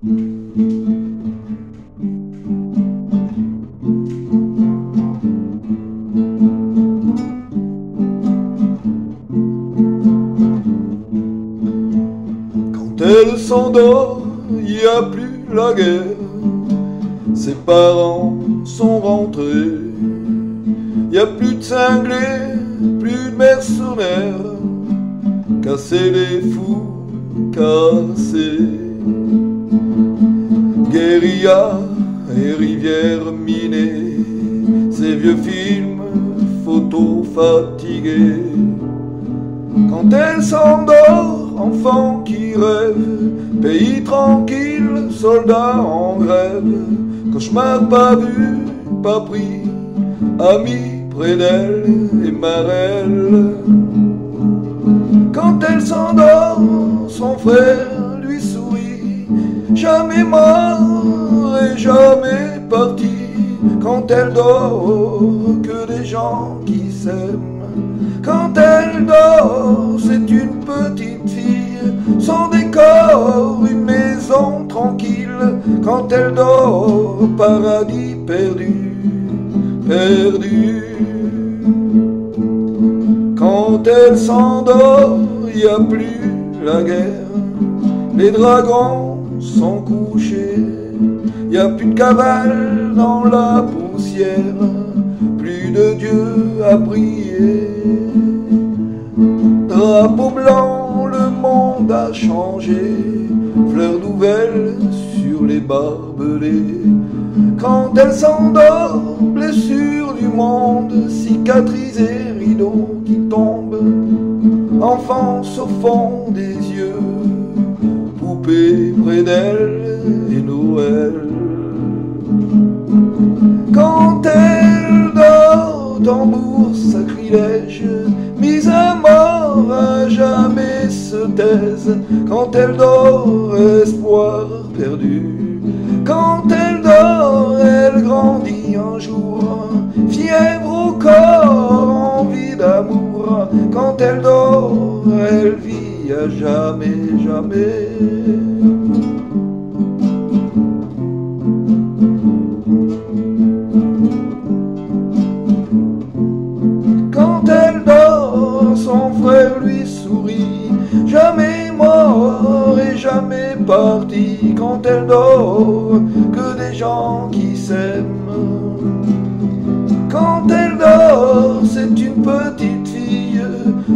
Quand elle s'endort, il n'y a plus la guerre. Ses parents sont rentrés. Il n'y a plus de cinglés, plus de mercenaires. Casser les fous, casser. Guérilla et rivière minée. Ces vieux films, photos fatigués. Quand elle s'endort, enfant qui rêve, pays tranquille, soldats en grève, cauchemar pas vu, pas pris, amis près d'elle et marelle. Quand elle s'endort, son frère lui sourit, jamais mort et jamais parti. Quand elle dort, que des gens qui s'aiment. Quand elle dort, c'est une petite fille, sans décor, une maison tranquille. Quand elle dort, paradis perdu, perdu. Quand elle s'endort, y a plus la guerre. Les dragons sont couchés, y a plus de cavale dans la poussière, plus de Dieu à prier. Drapeau blanc, le monde a changé, fleurs nouvelles sur les barbelés. Quand elle s'endort, blessure du monde, cicatrisée, rideau qui tombe, enfance au fond des yeux, poupée près d'elle et Noël. Quand elle dort, tambour, sacrilège, mise à mort à jamais se taise. Quand elle dort, espoir perdu. Quand elle dort, elle grandit un jour, fièvre au corps, envie d'amour. Quand elle dort, elle vit à jamais, jamais. Quand elle dort, son frère lui sourit, jamais mort et jamais parti. Quand elle dort, que des gens qui s'aiment. Quand elle dort, c'est une petite fille,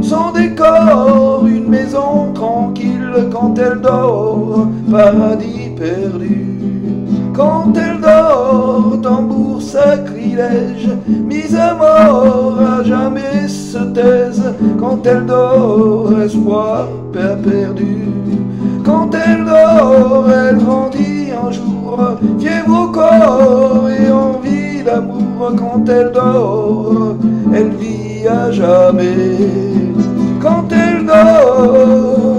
sans décor, une maison tranquille. Quand elle dort, paradis perdu. Quand elle dort, tambour sacrilège, mise à mort à jamais se taise. Quand elle dort, espoir perdu. Quand elle dort, elle grandit un jour, fièvre au corps et envie d'amour. Quand elle dort, elle vit à jamais. Quand elle dort,